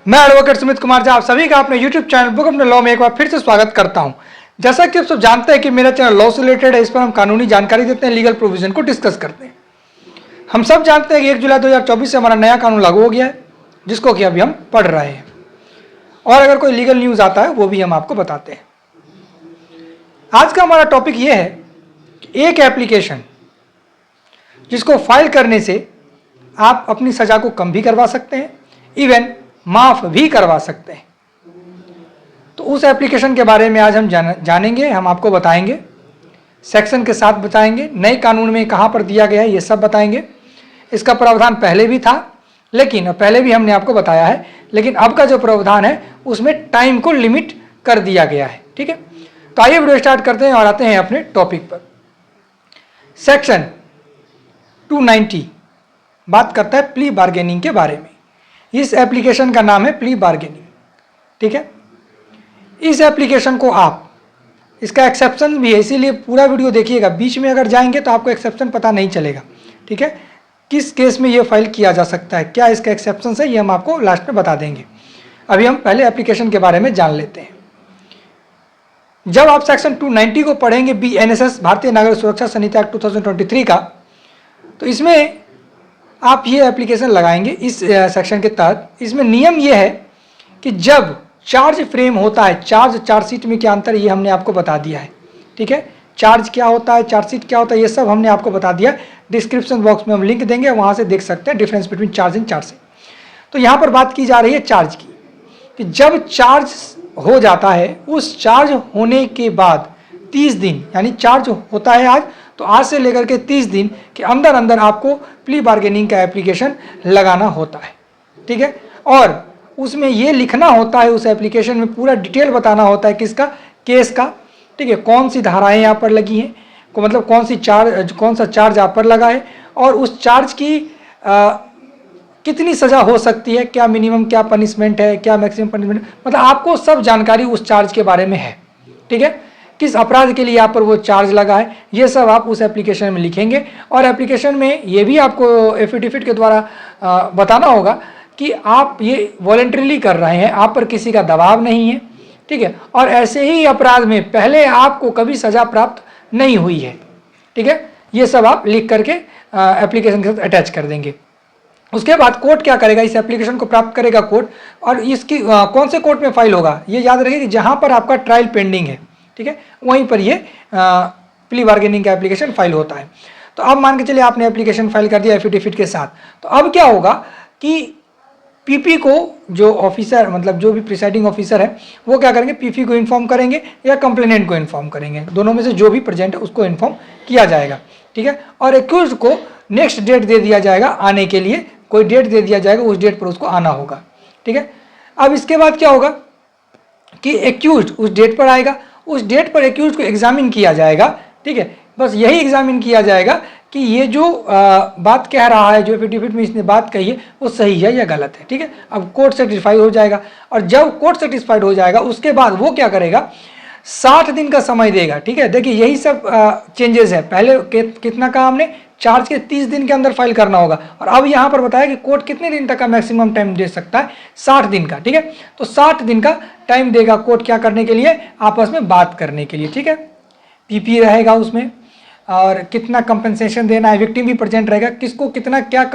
मैं एडवोकेट सुमित कुमार झा आप सभी का अपने YouTube channel book of law में एक बार फिर से स्वागत करता हूं। जैसा कि आप सब जानते हैं कि मेरा चैनल लॉ से रिलेटेड है, इस पर हम कानूनी जानकारी देते हैं, लीगल प्रोविजन को डिस्कस करते हैं। हम सब जानते हैं कि 1 जुलाई 2024 से हमारा नया कानून लागू हो गया है, जिसको कि अभी हम पढ़ रहे हैं, और अगर कोई लीगल न्यूज़ आता है वो भी हम आपको बताते हैं। आज का हमारा टॉपिक ये है कि एक एप्लीकेशन जिसको फाइल करने से आप अपनी सज़ा को कम भी करवा सकते हैं, इवन माफ भी करवा सकते हैं। तो उस एप्लीकेशन के बारे में आज हम जानेंगे, हम आपको बताएंगे, सेक्शन के साथ बताएंगे, नए कानून में कहाँ पर दिया गया है ये सब बताएंगे। इसका प्रावधान पहले भी था, लेकिन पहले भी हमने आपको बताया है, लेकिन अब का जो प्रावधान है उसमें टाइम को लिमिट कर दिया गया है। ठीक है, तो आइए वीडियो स्टार्ट करते हैं और आते हैं अपने टॉपिक पर। सेक्शन 290 बात करता है प्ली बार्गेनिंग के बारे में। इस एप्लीकेशन का नाम है प्ली बार्गेनिंग। ठीक है, इस एप्लीकेशन को आप, इसका एक्सेप्शन भी है, इसीलिए पूरा वीडियो देखिएगा, बीच में अगर जाएंगे तो आपको एक्सेप्शन पता नहीं चलेगा। ठीक है, किस केस में ये फाइल किया जा सकता है, क्या इसका एक्सेप्शन है, ये हम आपको लास्ट में बता देंगे। अभी हम पहले एप्लीकेशन के बारे में जान लेते हैं। जब आप सेक्शन 290 को पढ़ेंगे, BNSS भारतीय नागरिक सुरक्षा संहिता एक्ट 2023 का, तो इसमें आप ये एप्लीकेशन लगाएंगे इस सेक्शन के तहत। इसमें नियम ये है कि जब चार्ज फ्रेम होता है, चार्जशीट में क्या अंतर, ये हमने आपको बता दिया है। ठीक है, चार्ज क्या होता है, चार्जशीट क्या होता है, ये सब हमने आपको बता दिया। डिस्क्रिप्शन बॉक्स में हम लिंक देंगे, वहाँ से देख सकते हैं difference between charge and chargesheet. तो यहाँ पर बात की जा रही है चार्ज की, कि जब चार्ज हो जाता है, उस चार्ज होने के बाद 30 दिन, यानी चार्ज होता है आज, तो आज से लेकर के 30 दिन के अंदर अंदर आपको प्ली बार्गेनिंग का एप्लीकेशन लगाना होता है। ठीक है, और उसमें ये लिखना होता है, उस एप्लीकेशन में पूरा डिटेल बताना होता है किसका, केस का। ठीक है, कौन सी धाराएं यहाँ पर लगी हैं, को मतलब कौन सा चार्ज आप पर लगा है, और उस चार्ज की कितनी सज़ा हो सकती है, क्या मिनिमम, क्या पनिशमेंट है, क्या मैक्सिमम पनिशमेंट, मतलब आपको सब जानकारी उस चार्ज के बारे में है। ठीक है, किस अपराध के लिए यहाँ पर वो चार्ज लगा है, ये सब आप उस एप्लीकेशन में लिखेंगे। और एप्लीकेशन में ये भी आपको एफिडेविट के द्वारा बताना होगा कि आप ये वॉलंटरीली कर रहे हैं, आप पर किसी का दबाव नहीं है। ठीक है, और ऐसे ही अपराध में पहले आपको कभी सज़ा प्राप्त नहीं हुई है। ठीक है, ये सब आप लिख करके एप्लीकेशन के साथ अटैच कर देंगे। उसके बाद कोर्ट क्या करेगा, इस एप्लीकेशन को प्राप्त करेगा कोर्ट, और इसकी कौन से कोर्ट में फाइल होगा, ये याद रखिए कि जहाँ पर आपका ट्रायल पेंडिंग है, ठीक है, वहीं पर ये प्ली बार्गेनिंग का एप्लीकेशन फाइल होता है। तो अब मान के चलिए आपने एप्लीकेशन फाइल कर दिया एफिडेविट के साथ, तो अब क्या होगा कि पीपी को, जो ऑफिसर, मतलब जो भी प्रिसाइडिंग ऑफिसर है, वो क्या करेंगे, पीपी को इन्फॉर्म करेंगे या कंप्लेनेंट को इन्फॉर्म करेंगे, दोनों में से जो भी प्रेजेंट है उसको इन्फॉर्म किया जाएगा। ठीक है, और एक्यूज्ड को नेक्स्ट डेट दे दिया जाएगा आने के लिए, कोई डेट दे दिया जाएगा, उस डेट पर उसको आना होगा। ठीक है, अब इसके बाद क्या होगा कि एक्यूज्ड उस डेट पर आएगा, उस डेट पर एक्यूज्ड को एग्जामिन किया जाएगा। ठीक है, बस यही एग्जामिन किया जाएगा कि ये जो बात कह रहा है, जो एफिडेविट में इसने बात कही है, वो सही है या गलत है। ठीक है, अब कोर्ट सेटिस्फाई हो जाएगा, और जब कोर्ट सेटिस्फाइड हो जाएगा उसके बाद वो क्या करेगा, 60 दिन का समय देगा। ठीक है, देखिए यही सब चेंजेस है। पहले कितना कहा हमने, चार्ज के 30 दिन के अंदर फाइल करना होगा, और अब यहाँ पर बताया कि कोर्ट कितने दिन तक का मैक्सिमम टाइम दे सकता है, 60 दिन का। ठीक है, तो 60 दिन का टाइम देगा कोर्ट क्या करने के लिए, आपस में बात करने के लिए। ठीक है, पीपी रहेगा उसमें, और कितना कंपनसेशन देना है, विक्टिम भी प्रेजेंट रहेगा, किसको कितना क्या,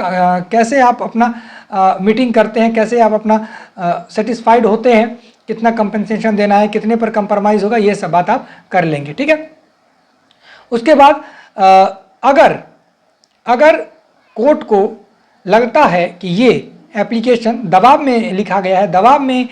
कैसे आप अपना मीटिंग करते हैं, कैसे आप अपना सेटिस्फाइड होते हैं, कितना कंपनसेशन देना है, कितने पर कंप्रोमाइज़ होगा, ये सब बात आप कर लेंगे। ठीक है, उसके बाद अगर कोर्ट को लगता है कि ये एप्लीकेशन दबाव में लिखा गया है, दबाव में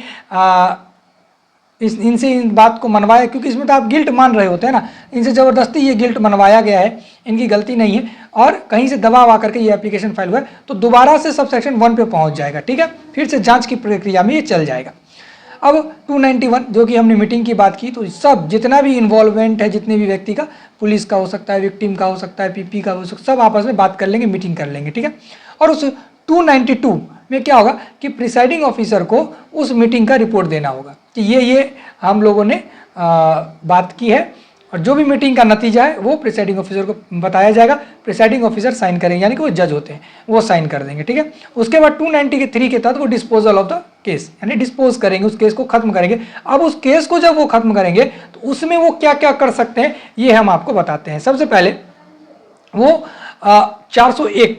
इनसे इन बात को मनवाया, क्योंकि इसमें तो आप गिल्ट मान रहे होते हैं ना, इनसे ज़बरदस्ती ये गिल्ट मनवाया गया है, इनकी गलती नहीं है, और कहीं से दबाव आकर के ये एप्लीकेशन फाइल हुआ है, तो दोबारा से सब सेक्शन 1 पे पहुंच जाएगा। ठीक है, फिर से जांच की प्रक्रिया में ये चल जाएगा। अब 291 जो कि हमने मीटिंग की बात की, तो सब जितना भी इन्वॉल्वमेंट है, जितने भी व्यक्ति का, पुलिस का हो सकता है, विक्टिम का हो सकता है, पीपी का हो सकता है, सब आपस में बात कर लेंगे, मीटिंग कर लेंगे। ठीक है, और उस 292 में क्या होगा कि प्रिसाइडिंग ऑफिसर को उस मीटिंग का रिपोर्ट देना होगा कि ये हम लोगों ने बात की है, और जो भी मीटिंग का नतीजा है वो प्रिसाइडिंग ऑफिसर को बताया जाएगा। प्रिसाइडिंग ऑफिसर साइन करेंगे, यानी कि वो जज होते हैं, वो साइन कर देंगे। ठीक है, उसके बाद 293 के तहत वो डिस्पोजल ऑफ द केस, यानी डिस्पोज करेंगे, उस केस को खत्म करेंगे। अब उस केस को जब वो खत्म करेंगे तो उसमें वो क्या क्या कर सकते हैं ये हम आपको बताते हैं। सबसे पहले वो 401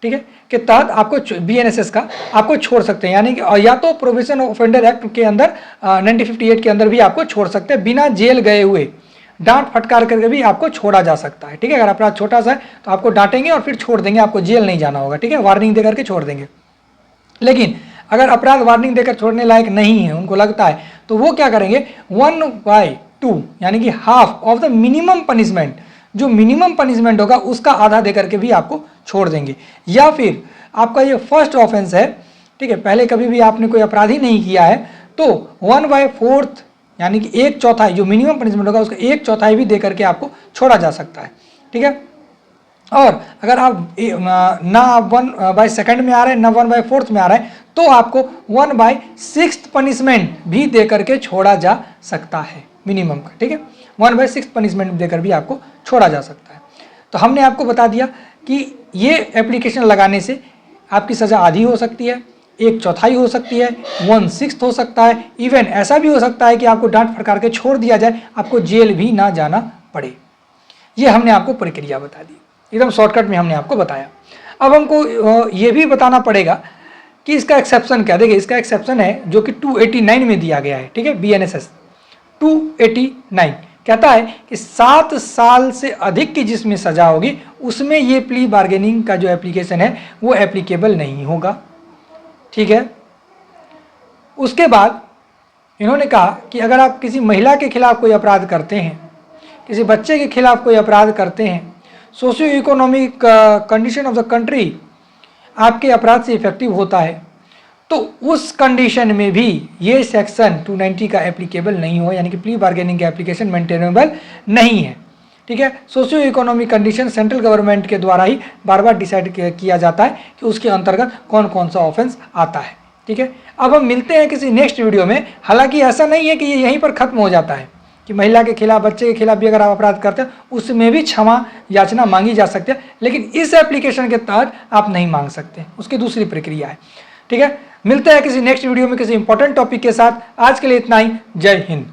ठीक है के तहत आपको BNSS का आपको छोड़ सकते हैं, यानी कि या तो प्रोविजन ऑफेंडर एक्ट के अंदर 1958 के अंदर भी आपको छोड़ सकते हैं, बिना जेल गए हुए डांट फटकार करके भी आपको छोड़ा जा सकता है। ठीक है, अगर अपराध छोटा सा है तो आपको डांटेंगे और फिर छोड़ देंगे, आपको जेल नहीं जाना होगा। ठीक है, वार्निंग देकर के छोड़ देंगे। लेकिन अगर अपराध वार्निंग देकर छोड़ने लायक नहीं है, उनको लगता है, तो वो क्या करेंगे 1/2 यानी कि half of the minimum punishment, जो मिनिमम पनिशमेंट होगा उसका आधा देकर के भी आपको छोड़ देंगे। या फिर आपका ये फर्स्ट ऑफेंस है, ठीक है, पहले कभी भी आपने कोई अपराध ही नहीं किया है, तो 1/4 यानी कि 1/4 जो मिनिमम पनिशमेंट होगा उसका 1/4 भी देकर के आपको छोड़ा जा सकता है। ठीक है, और अगर आप ना 1/2 में आ रहे हैं ना 1/4 में आ रहा है तो आपको 1/6 पनिशमेंट भी देकर के छोड़ा जा सकता है मिनिमम का। ठीक है, 1/6 पनिशमेंट देकर भी आपको छोड़ा जा सकता है। तो हमने आपको बता दिया कि ये एप्लीकेशन लगाने से आपकी सज़ा आधी हो सकती है, 1/4 हो सकती है, 1/6 हो सकता है, इवन ऐसा भी हो सकता है कि आपको डांट फटकार के छोड़ दिया जाए, आपको जेल भी ना जाना पड़े। ये हमने आपको प्रक्रिया बता दी, एकदम शॉर्टकट में हमने आपको बताया। अब हमको ये भी बताना पड़ेगा कि इसका एक्सेप्शन क्या। देखिए, इसका एक्सेप्शन है जो कि 289 में दिया गया है। ठीक है, BNSS 289 कहता है कि 7 साल से अधिक की जिसमें सजा होगी उसमें ये प्ली बार्गेनिंग का जो एप्लीकेशन है वो एप्लीकेबल नहीं होगा। ठीक है, उसके बाद इन्होंने कहा कि अगर आप किसी महिला के खिलाफ कोई अपराध करते हैं, किसी बच्चे के खिलाफ कोई अपराध करते हैं, socio economic condition of the country आपके अपराध से इफेक्टिव होता है, तो उस कंडीशन में भी ये सेक्शन 290 का एप्लीकेबल नहीं हो, यानी कि प्ली बार्गेनिंग का एप्लीकेशन मेंटेनेबल नहीं है। ठीक है, socio economic condition central government के द्वारा ही बार बार डिसाइड किया जाता है कि उसके अंतर्गत कौन कौन सा ऑफेंस आता है। ठीक है, अब हम मिलते हैं किसी नेक्स्ट वीडियो में। हालांकि ऐसा नहीं है कि ये यहीं पर खत्म हो जाता है कि महिला के खिलाफ, बच्चे के खिलाफ भी अगर आप अपराध करते हैं उसमें भी क्षमा याचना मांगी जा सकती है, लेकिन इस एप्लीकेशन के तहत आप नहीं मांग सकते, उसकी दूसरी प्रक्रिया है। ठीक है, मिलते हैं किसी नेक्स्ट वीडियो में किसी इंपॉर्टेंट टॉपिक के साथ। आज के लिए इतना ही। जय हिंद।